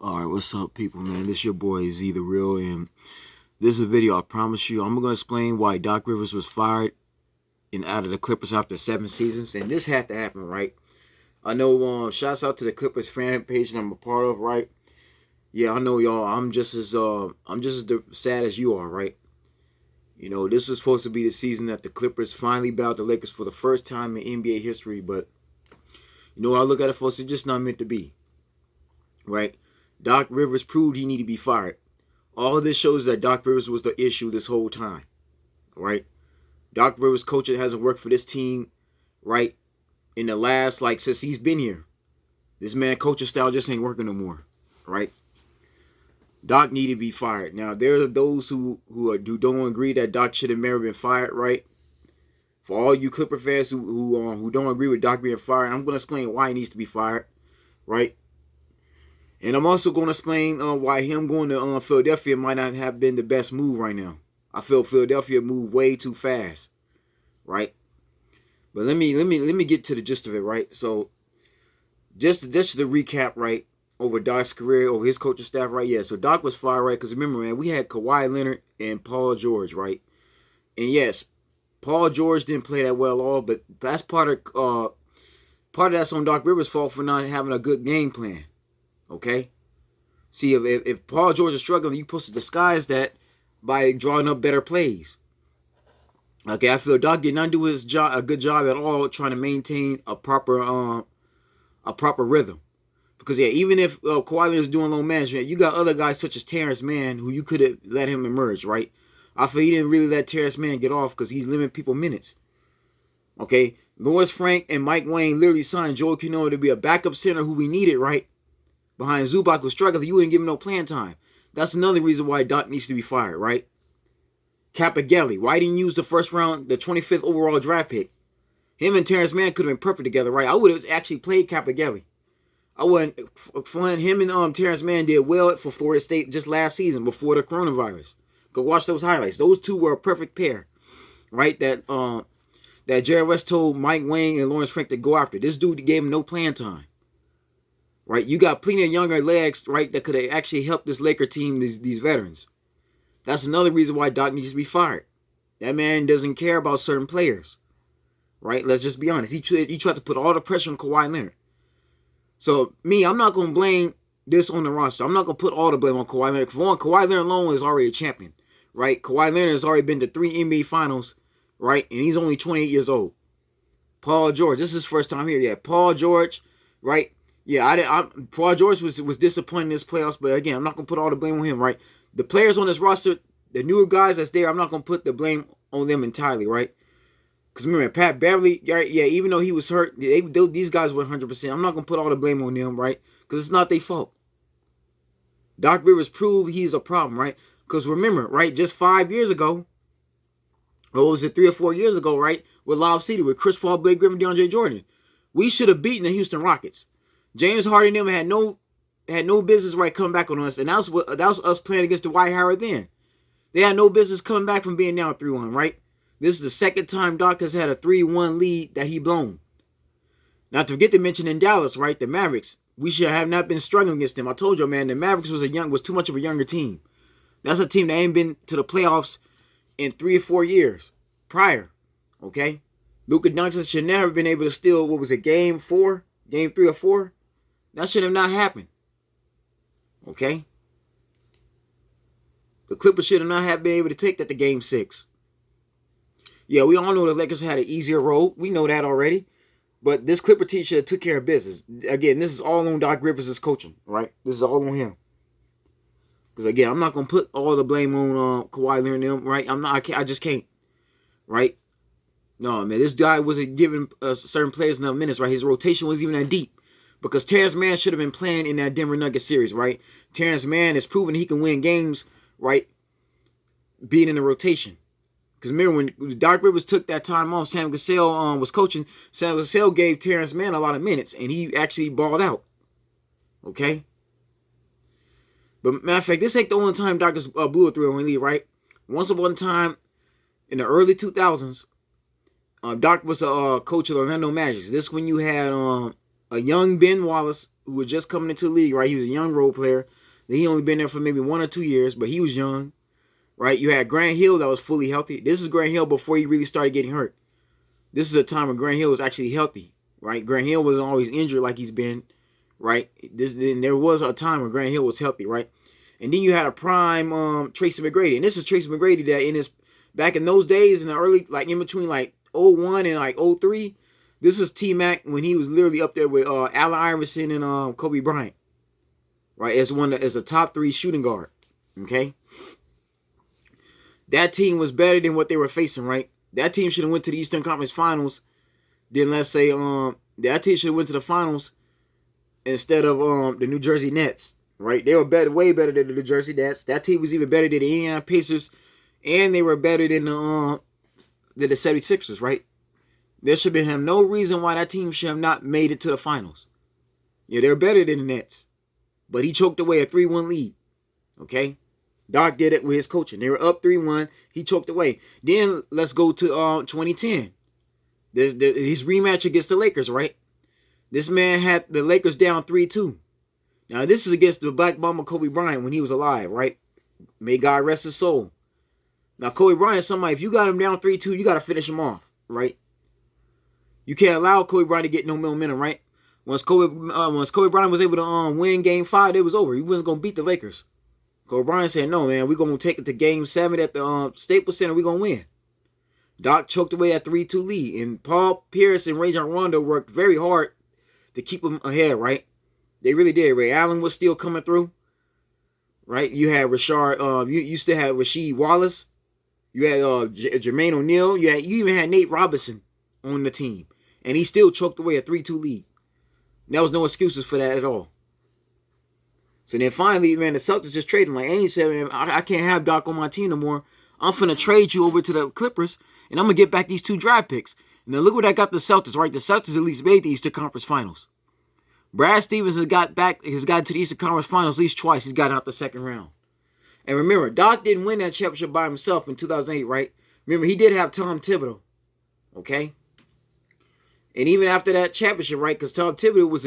All right, what's up, people, man? This your boy Z the Real, and this is a video. I promise you, I'm gonna explain why Doc Rivers was fired and out of the Clippers after 7 seasons, and this had to happen, right? I know. Shouts out to the Clippers fan page that I'm a part of, right? Yeah, I know, y'all. I'm just as sad as you are, right? You know, this was supposed to be the season that the Clippers finally bowed the Lakers for the first time in NBA history, but you know what I look at it for? It's just not meant to be, right? Doc Rivers proved he needed to be fired. All of this shows that Doc Rivers was the issue this whole time, right? Doc Rivers coaching hasn't worked for this team, right? In the last, since he's been here. This man coaching style just ain't working no more, right? Doc needed to be fired. Now, there are those who don't agree that Doc should have never been fired, right? For all you Clipper fans who don't agree with Doc being fired, I'm going to explain why he needs to be fired, right? And I'm also going to explain why him going to Philadelphia might not have been the best move right now. I feel Philadelphia moved way too fast, right? But let me get to the gist of it, right? So just to recap, right, over Doc's career, over his coaching staff, right? Yeah, so Doc was fired, right? Because remember, man, we had Kawhi Leonard and Paul George, right? And yes, Paul George didn't play that well at all, but that's part of that's on Doc Rivers' fault for not having a good game plan. Okay? See, if Paul George is struggling, you're supposed to disguise that by drawing up better plays. Okay, I feel Doc did not do a good job at all trying to maintain a proper rhythm. Because yeah, even if Kawhi Leonard is doing low management, you got other guys such as Terrence Mann who you could have let him emerge, right? I feel he didn't really let Terrence Mann get off because he's limiting people minutes. Okay, Lawrence Frank and Mike Wayne literally signed Joel Quinoa to be a backup center who we needed, right? Behind Zubac was struggling, you wouldn't give him no playing time. That's another reason why Doc needs to be fired, right? Capaghelli, why didn't you use the first round, the 25th overall draft pick? Him and Terrence Mann could have been perfect together, right? I would have actually played Capaghelli. I wouldn't. Him and Terrence Mann did well for Florida State just last season before the coronavirus. Go watch those highlights. Those two were a perfect pair, right? That Jerry West told Mike Wayne and Lawrence Frank to go after. This dude gave him no playing time. Right, you got plenty of younger legs, right, that could have actually helped this Laker team, these veterans. That's another reason why Doc needs to be fired. That man doesn't care about certain players, right? Let's just be honest. He tried to put all the pressure on Kawhi Leonard. So, I'm not going to blame this on the roster. I'm not going to put all the blame on Kawhi Leonard. For one, Kawhi Leonard alone is already a champion, right? Kawhi Leonard has already been to 3 NBA Finals, right? And he's only 28 years old. Paul George, this is his first time here. Yeah, Paul George, right? Yeah, Paul George was disappointing in this playoffs, but again, I'm not going to put all the blame on him, right? The players on this roster, the newer guys that's there, I'm not going to put the blame on them entirely, right? Because remember, Pat Beverly, right? Yeah, even though he was hurt, these guys were 100%. I'm not going to put all the blame on them, right? Because it's not their fault. Doc Rivers proved he's a problem, right? Because remember, right, just 5 years ago, or was it 3 or 4 years ago, right, with Lob City, with Chris Paul, Blake Griffin, DeAndre Jordan, we should have beaten the Houston Rockets. James Harden and them had no business right coming back on us, and that was us playing against Dwight Howard then. They had no business coming back from being down 3-1, right? This is the second time Doc has had a 3-1 lead that he blown. Not to forget to mention in Dallas, right, the Mavericks. We should have not been struggling against them. I told you, man, the Mavericks was too much of a younger team. That's a team that ain't been to the playoffs in 3 or 4 years prior. Okay? Luka Doncic should never have been able to steal, what was it, game 3 or 4? That should have not happened. Okay? The Clippers should have not have been able to take that to game 6. Yeah, we all know the Lakers had an easier road. We know that already. But this Clipper team should have took care of business. Again, this is all on Doc Rivers' coaching, right? This is all on him. Because again, I'm not gonna put all the blame on Kawhi Leonard and them, right? I just can't, right? No, man, this guy wasn't giving certain players enough minutes, right? His rotation wasn't even that deep. Because Terrence Mann should have been playing in that Denver Nuggets series, right? Terrence Mann has proven he can win games, right? Being in the rotation. Because remember, when Doc Rivers took that time off, Sam Cassell was coaching. Sam Cassell gave Terrence Mann a lot of minutes, and he actually balled out. Okay? But matter of fact, this ain't the only time Doc blew a 3-1 lead, right? Once upon a time, in the early 2000s, Doc was a coach of Orlando Magic. This when you had a young Ben Wallace who was just coming into the league, right? He was a young role player. He only been there for maybe 1 or 2 years, but he was young, right? You had Grant Hill that was fully healthy. This is Grant Hill before he really started getting hurt. This is a time when Grant Hill was actually healthy, right? Grant Hill wasn't always injured like he's been, right? There was a time when Grant Hill was healthy, right? And then you had a prime Tracy McGrady. And this is Tracy McGrady that in his back in those days in the early, like in between like 01 and like 03, this was T-Mac when he was literally up there with Allen Iverson and Kobe Bryant, right? As a top 3 shooting guard, okay? That team was better than what they were facing, right? That team should have went to the Eastern Conference Finals. Then let's say that team should have went to the finals instead of the New Jersey Nets, right? They were way better than the New Jersey Nets. That team was even better than the Indiana Pacers, and they were better than the 76ers, right? There should have been no reason why that team should have not made it to the finals. Yeah, they're better than the Nets, but he choked away a 3-1 lead, okay? Doc did it with his coaching. They were up 3-1. He choked away. Then let's go to 2010. His rematch against the Lakers, right? This man had the Lakers down 3-2. Now, this is against the Black Mamba Kobe Bryant when he was alive, right? May God rest his soul. Now, Kobe Bryant, somebody, if you got him down 3-2, you got to finish him off, right? You can't allow Kobe Bryant to get no momentum, right? Once Kobe Bryant was able to win Game 5, it was over. He wasn't going to beat the Lakers. Kobe Bryant said, no, man, we're going to take it to Game 7 at the Staples Center. We're going to win. Doc choked away at 3-2 lead. And Paul Pierce and Rajon Rondo worked very hard to keep him ahead, right? They really did. Ray Allen was still coming through, right? You had Rashard. You still had Rasheed Wallace. You had Jermaine O'Neal. You even had Nate Robinson on the team. And he still choked away a 3-2 lead. There was no excuses for that at all. So then finally, man, the Celtics just traded him. Like Ainge said, man, I can't have Doc on my team no more. I'm finna trade you over to the Clippers, and I'm gonna get back these 2 draft picks. And then look what I got the Celtics, right? The Celtics at least made the Eastern Conference Finals. Brad Stevens has gotten to the Eastern Conference Finals at least twice. He's got out the second round. And remember, Doc didn't win that championship by himself in 2008, right? Remember, he did have Tom Thibodeau, okay? And even after that championship, right? Because Tom Thibodeau was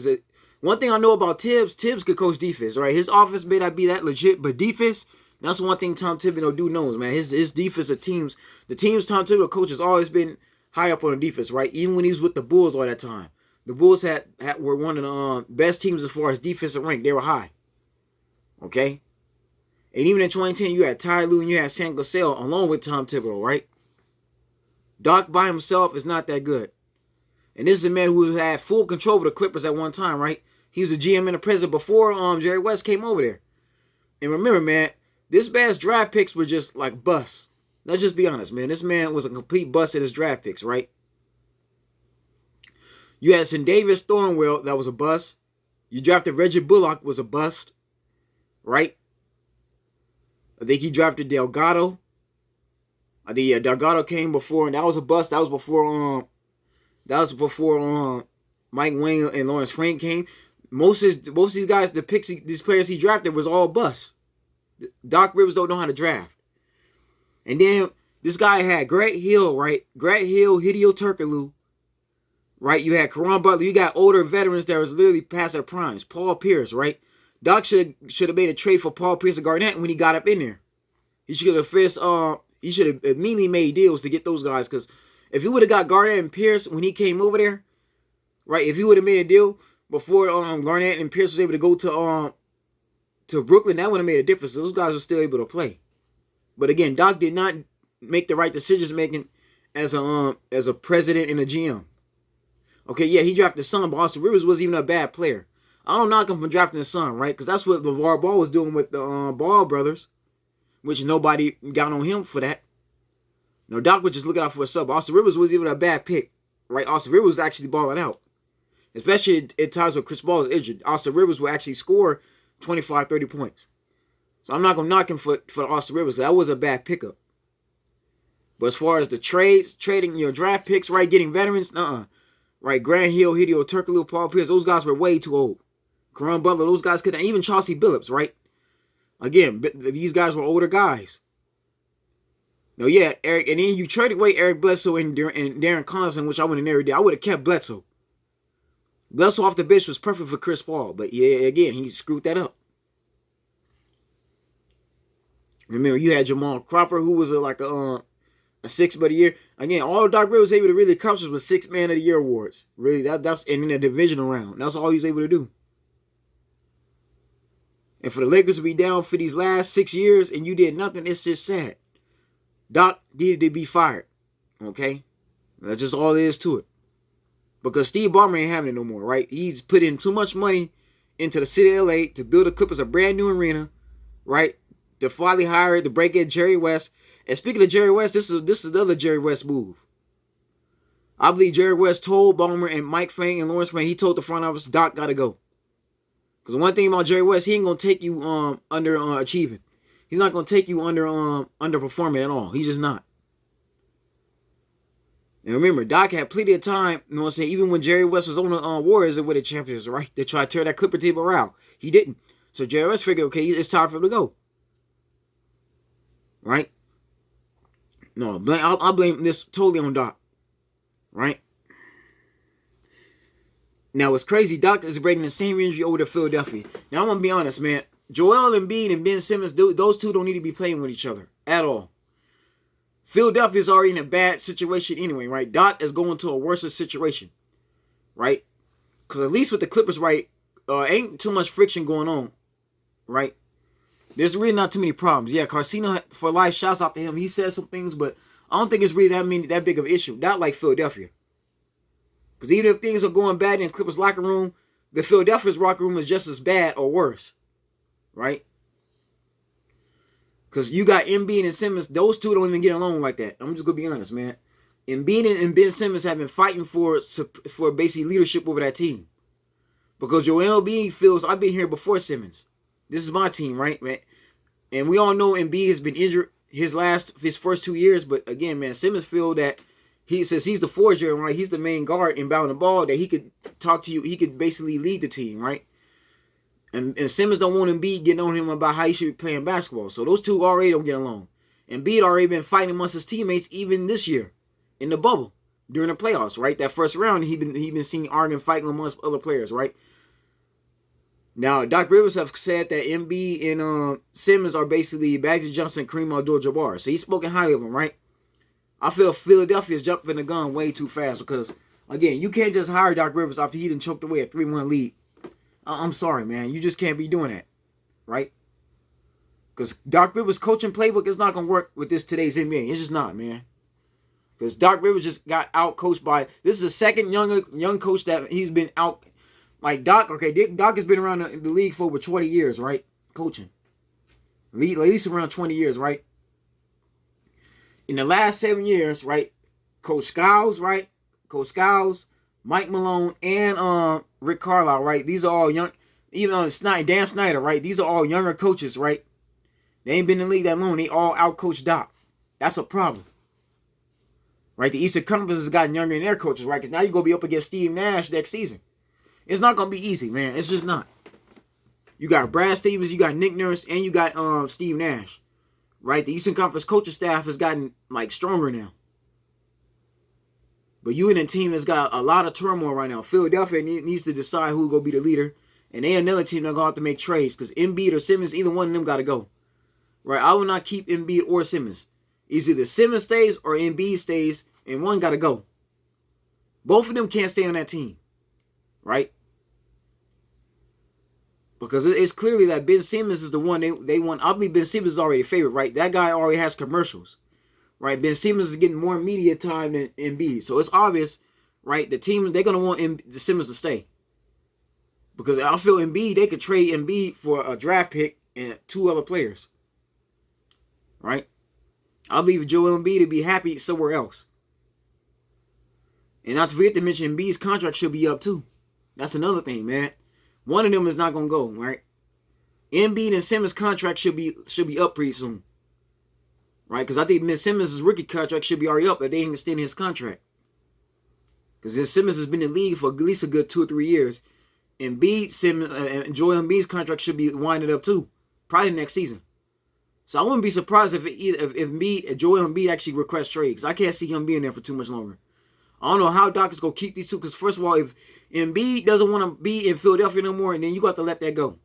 a one thing I know about Tibbs could coach defense, right? His offense may not be that legit, but defense, that's one thing Tom Thibodeau knows, man. His defensive teams, the teams Tom Thibodeau coaches always been high up on the defense, right? Even when he was with the Bulls all that time. The Bulls were one of the best teams as far as defensive rank. They were high, okay? And even in 2010, you had Ty Lue and you had Sam Cassell along with Tom Thibodeau, right? Doc by himself is not that good. And this is a man who had full control over the Clippers at one time, right? He was a GM and a president before Jerry West came over there. And remember, man, this man's draft picks were just like busts. Let's just be honest, man. This man was a complete bust at his draft picks, right? You had Davis Thornwell, that was a bust. You drafted Reggie Bullock, was a bust, right? I think he drafted Delgado. I think Delgado came before, and that was a bust. That was before Mike Wayne and Lawrence Frank came. Most of these guys, these players he drafted was all busts. Doc Rivers don't know how to draft. And then this guy had Grant Hill, right? Grant Hill, Hideo Turkoglu, right? You had Caron Butler. You got older veterans that was literally past their primes. Paul Pierce, right? Doc should have made a trade for Paul Pierce and Garnett when he got up in there. He should have immediately made deals to get those guys, because if he would have got Garnett and Pierce when he came over there, right? If he would have made a deal before Garnett and Pierce was able to go to Brooklyn, that would have made a difference. Those guys were still able to play. But again, Doc did not make the right decisions making as a president and a GM. Okay, yeah, he drafted his son, but Austin Rivers wasn't even a bad player. I don't knock him for drafting his son, right? Because that's what LeVar Ball was doing with the Ball brothers, which nobody got on him for that. No, Doc was just looking out for himself. Austin Rivers wasn't even a bad pick, right? Austin Rivers was actually balling out. Especially at times when Chris Paul was injured. Austin Rivers will actually score 25, 30 points. So I'm not going to knock him for Austin Rivers, because that was a bad pickup. But as far as the trades, trading your draft picks, right, getting veterans, right, Grant Hill, Hideo Turkoglu, Paul Pierce, those guys were way too old. Caron Butler, those guys couldn't, even Chauncey Billups, right? Again, these guys were older guys. No, yeah, Eric, and then you traded away Eric Bledsoe and Darren Collison, which I would have never did. I would have kept Bledsoe. Bledsoe off the bench was perfect for Chris Paul, but yeah, again, he screwed that up. Remember, you had Jamal Crawford, who was like a sixth man of the year. Again, all Doc Rivers was able to really accomplish was 6 man of the year awards. Really, that's and in the divisional round. That's all he was able to do. And for the Lakers to be down for these last 6 years and you did nothing, it's just sad. Doc needed to be fired. Okay? That's just all there is to it. Because Steve Ballmer ain't having it no more, right? He's put in too much money into the city of LA to build the Clippers a brand new arena, right? To finally hire the break-in Jerry West. And speaking of Jerry West, this is another Jerry West move. I believe Jerry West told Ballmer and Mike Frank and Lawrence Frank, he told the front office, Doc gotta go. Because one thing about Jerry West, he ain't gonna take you under achieving. He's not gonna take you underperforming at all. He's just not. And remember, Doc had plenty of time, you know what I'm saying, even when Jerry West was on the Warriors and with the champions, right? They tried to tear that Clipper team around. He didn't. So Jerry West figured, okay, it's time for him to go. Right? No, I'll blame this totally on Doc. Right? Now, it's crazy. Doc is breaking the same injury over to Philadelphia. Now, I'm going to be honest, man. Joel Embiid and Ben Simmons, those two don't need to be playing with each other at all. Philadelphia is already in a bad situation anyway, right? Doc is going to a worse situation, right? Because at least with the Clippers, right, ain't too much friction going on, right? There's really not too many problems. Yeah, Carcino for life, shouts out to him. He said some things, but I don't think it's really that big of an issue. Not like Philadelphia. Because even if things are going bad in the Clippers locker room, the Philadelphia's locker room is just as bad or worse, right? Because you got Embiid and Simmons, those two don't even get along like that. I'm just going to be honest, man. Embiid and Ben Simmons have been fighting for basically leadership over that team. Because Joel Embiid feels, I've been here before Simmons. This is my team, right, man? And we all know Embiid has been injured his first 2 years. But again, man, Simmons feel that he says he's the forger, right? He's the main guard inbound the ball, that he could talk to you. He could basically lead the team, right? And Simmons don't want Embiid getting on him about how he should be playing basketball. So those two already don't get along. Embiid already been fighting amongst his teammates even this year in the bubble during the playoffs, right? That first round, he been seen arguing, fighting amongst other players, right? Now, Doc Rivers have said that Embiid and Simmons are basically Magic Johnson, Kareem Abdul-Jabbar. So he's spoken highly of them, right? I feel Philadelphia's jumping the gun way too fast because, again, you can't just hire Doc Rivers after he done choked away a 3-1 lead. I'm sorry, man. You just can't be doing that, right? Because Doc Rivers' coaching playbook is not going to work with today's NBA. It's just not, man. Because Doc Rivers just got out-coached by... This is the second young coach that he's been out... Like Doc, okay, Doc has been around the league for over 20 years, right? Coaching. At least around 20 years, right? In the last 7 years, right? Coach Skiles, right? Coach Skiles, Mike Malone, and Rick Carlisle, right? These are all young. Even Dan Snyder, right? These are all younger coaches, right? They ain't been in the league that long. They all out-coached Doc. That's a problem. Right? The Eastern Conference has gotten younger in their coaches, right? Because now you're going to be up against Steve Nash next season. It's not going to be easy, man. It's just not. You got Brad Stevens, you got Nick Nurse, and you got Steve Nash. Right? The Eastern Conference coaching staff has gotten, like, stronger now. But you and a team that's got a lot of turmoil right now. Philadelphia needs to decide who's going to be the leader. And they another team that's going to have to make trades. Because Embiid or Simmons, either one of them got to go. Right? I will not keep Embiid or Simmons. It's either Simmons stays or Embiid stays. And one got to go. Both of them can't stay on that team. Right? Because it's clearly that Ben Simmons is the one they want. I believe Ben Simmons is already a favorite, right? That guy already has commercials, right? Ben Simmons is getting more media time than Embiid. So it's obvious, right? The team, they're going to want Simmons to stay. Because I feel Embiid, they could trade Embiid for a draft pick and 2 other players, right? I believe Joel Embiid to be happy somewhere else. And not to forget to mention, Embiid's contract should be up too. That's another thing, man. One of them is not going to go, right? Embiid and Simmons' contract should be up pretty soon. Right? Because I think Ben Simmons' rookie contract should be already up, but they ain't extending his contract. Because Simmons has been in the league for at least a good 2 or 3 years. Embiid, Simmons, and Joel Embiid's contract should be winding up too. Probably next season. So I wouldn't be surprised if Joel Embiid actually requests trade. Because I can't see him being there for too much longer. I don't know how Doc is going to keep these two because, first of all, if Embiid doesn't want to be in Philadelphia no more, and then you got to let that go.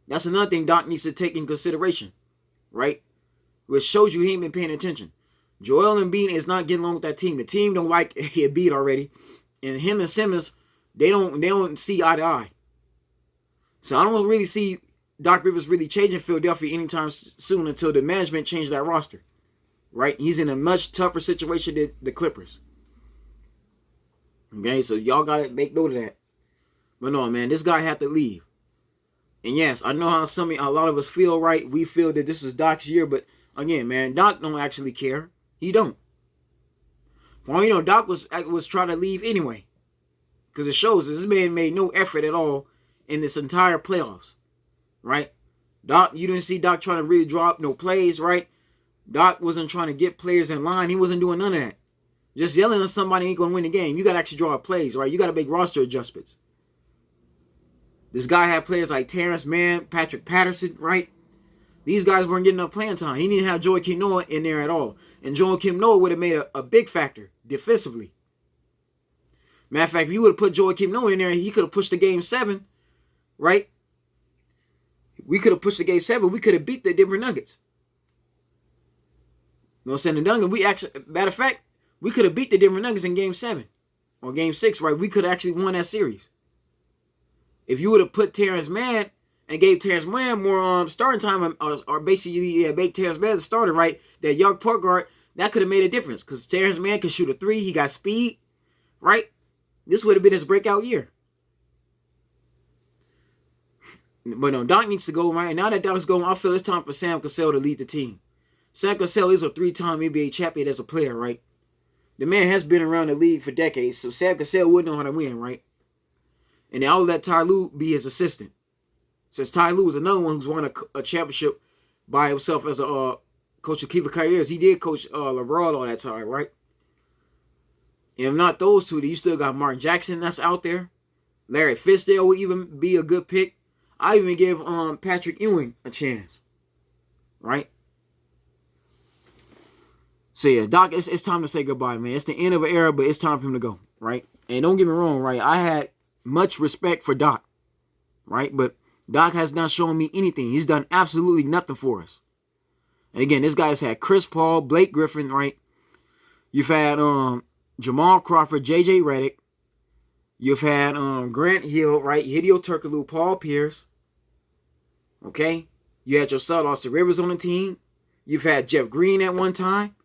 That's another thing Doc needs to take in consideration, right? Which shows you he ain't been paying attention. Joel Embiid is not getting along with that team. The team don't like Embiid already. And him and Simmons, they don't see eye to eye. So I don't really see Doc Rivers really changing Philadelphia anytime soon until the management change that roster. Right? He's in a much tougher situation than the Clippers. Okay, so y'all got to make note of that. But no, man, this guy had to leave. And yes, I know how a lot of us feel, right? We feel that this was Doc's year, but again, man, Doc don't actually care. He don't. For all you know, Doc was trying to leave anyway. Because it shows that this man made no effort at all in this entire playoffs. Right? Doc, you didn't see Doc trying to really draw up no plays, right? Doc wasn't trying to get players in line. He wasn't doing none of that. Just yelling at somebody ain't going to win the game. You got to actually draw up plays, right? You got to make roster adjustments. This guy had players like Terrence Mann, Patrick Patterson, right? These guys weren't getting enough playing time. He didn't have Joakim Noah in there at all. And Joakim Noah would have made a big factor defensively. Matter of fact, if you would have put Joakim Noah in there, he could have pushed the game 7, right? We could have pushed the game 7. We could have beat the Denver Nuggets. You know what I'm saying? The Nuggets, matter of fact, we could have beat the Denver Nuggets in game 7 or game 6, right? We could have actually won that series. If you would have put Terrence Mann and gave Terrence Mann more starting time or basically make Terrence Mann the starter, right? That young point guard, that could have made a difference because Terrence Mann can shoot a 3. He got speed, right? This would have been his breakout year. But no, Doc needs to go, right? And now that Doc's going, I feel it's time for Sam Cassell to lead the team. Sam Cassell is a 3-time NBA champion as a player, right? The man has been around the league for decades, so Sam Cassell would know how to win, right? And I'll let Ty Lue be his assistant. Since Ty Lue is another one who's won a championship by himself as a coach of Cleveland Cavaliers. He did coach LeBron all that time, right? And if not those two, then you still got Martin Jackson that's out there. Larry Fizdale would even be a good pick. I even give Patrick Ewing a chance, right? So yeah, Doc, it's time to say goodbye, man. It's the end of an era, but it's time for him to go, right? And don't get me wrong, right? I had much respect for Doc, right? But Doc has not shown me anything. He's done absolutely nothing for us. And again, this guy's had Chris Paul, Blake Griffin, right? You've had Jamal Crawford, J.J. Redick. You've had Grant Hill, right? Hideo Turkoglu, Paul Pierce. Okay? You had your son, Austin Rivers on the team. You've had Jeff Green at one time.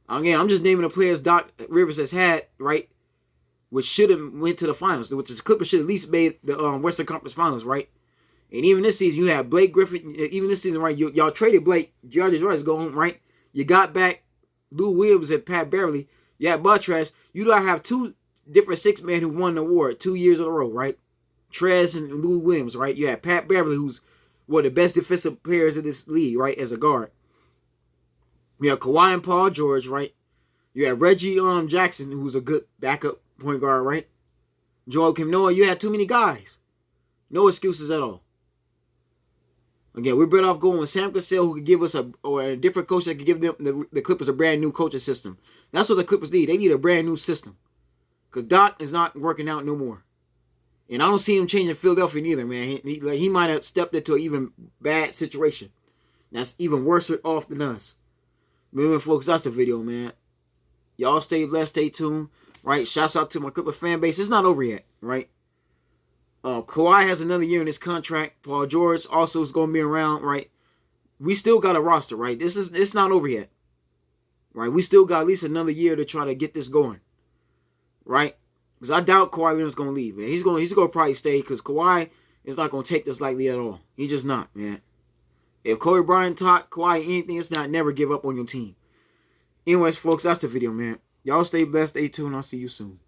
Again, I'm just naming the players Doc Rivers has had, right? Which should have went to the finals. Which the Clippers should at least made the Western Conference Finals, right? And even this season, you had Blake Griffin. Even this season, right? Y'all traded Blake. George Royce go home, right? You got back Lou Williams and Pat Beverly. You had Buttress. You don't have 2 different 6-men who won the award 2 years in a row, right? Trez and Lou Williams, right? You had Pat Beverly, who's one of the best defensive players in this league, right? As a guard. You have Kawhi and Paul George, right? You have Reggie Jackson, who's a good backup point guard, right? Joakim Noah. You had too many guys. No excuses at all. Again, we're better off going with Sam Cassell, who could give us a different coach that could give them the Clippers a brand new coaching system. That's what the Clippers need. They need a brand new system. Because Doc is not working out no more. And I don't see him changing Philadelphia neither, man. He might have stepped into an even bad situation. That's even worse off than us. Moving, folks, that's the video, man. Y'all stay blessed, stay tuned, right? Shouts out to my Clipper fan base. It's not over yet, right? Kawhi has another year in his contract. Paul George also is going to be around, right? We still got a roster, right? It's not over yet, right? We still got at least another year to try to get this going, right? Because I doubt Kawhi Leonard's going to leave, man. He's going to probably stay because Kawhi is not going to take this lightly at all. He's just not, man. If Kobe Bryant taught Kawhi anything, it's not never give up on your team. Anyways, folks, that's the video, man. Y'all stay blessed, stay tuned. I'll see you soon.